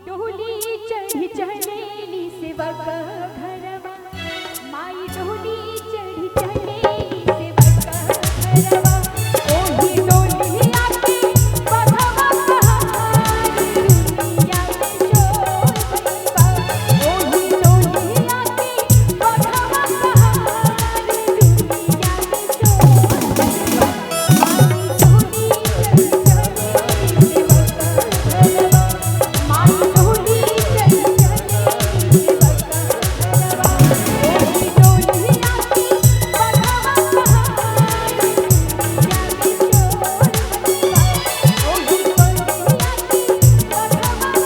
डोली चढ़ी चढ़ेली सेवक घरवा, माई डोली चढ़ी चढ़ेली सेवक घरवा, ओही डोलिया के बघवा कहारी दुनिया में शोर भइल बा, ओही डोलिया के बघवा कहारी दुनिया में शोर भइल बा, माई डोली चढ़ी चढ़ेली सेवक घरवा, माई डोली चढ़ी चढ़ेली सेवक घरवा, ओही डोलिया के बघवा कहारी दुनिया में शोर भइल बा, ओही डोलिया के बघवा कहारी दुनिया में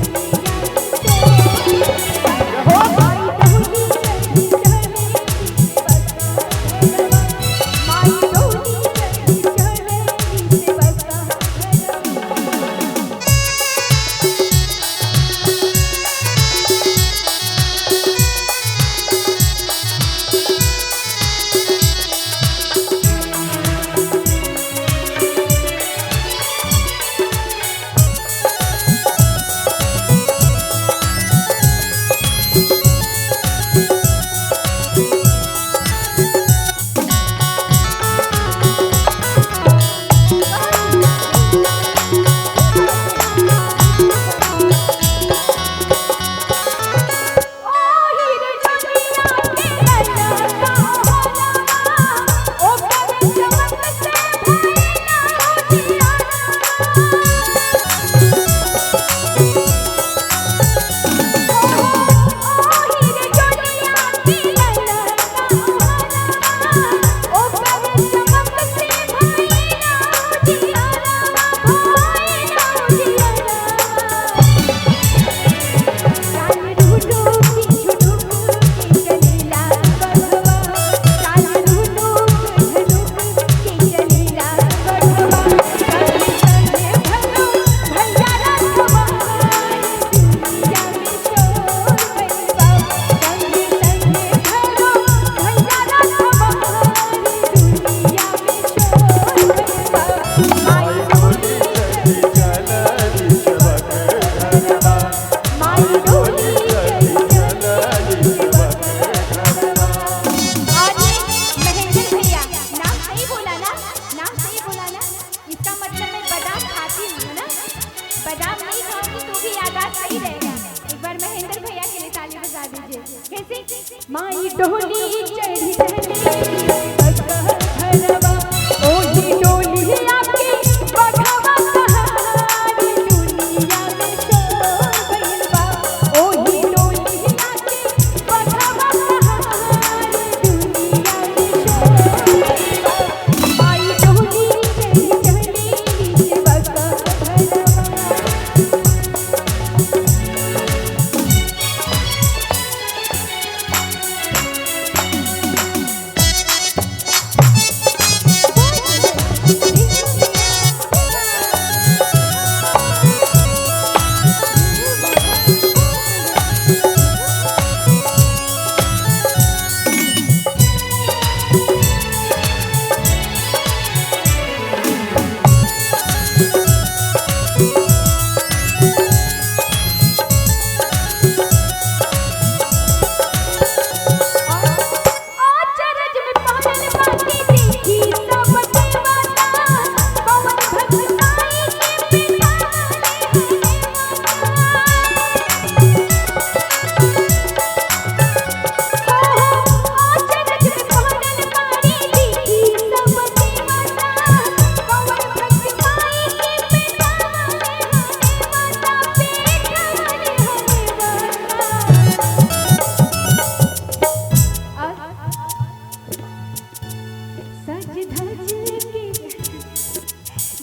शोर भइल बा, माई डोली चढ़ी चढ़ेली सेवक घरवा, माई डोली चढ़ी चढ़ेली सेवक घरवा। बादाम नहीं खाओगी तो भी यादाश्त सही रहेगा। एक बार महेंद्र भैया के लिए ताली बजा दीजिए। कैसे? माई डोली चढ़ी चढ़ेली घरवा, ओही डोलिया के बघवा कहारी दुनिया में शोर भइल बा, ओही डोलिया के बघवा कहारी दुनिया में शोर भइल बा, माई डोली चढ़ी चढ़ेली सेवक घरवा।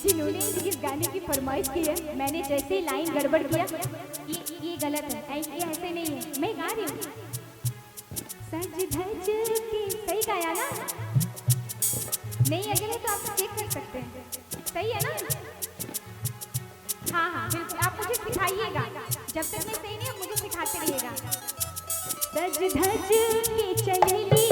जिन्होंने इस गाने की फरमाइश की है, मैंने जैसे लाइन गड़बड़ किया, ये गलत है, ये ऐसे नहीं है, मैं गा रही हूँ। सज धज के सही गाया ना? नहीं अगले तो आप चेक कर सकते हैं, सही है ना? हाँ हाँ बिल्कुल, आप मुझे सिखाइएगा, जब तक मैं सही नहीं, आप मुझे सिखाते रहिएगा। सज धज के चलेली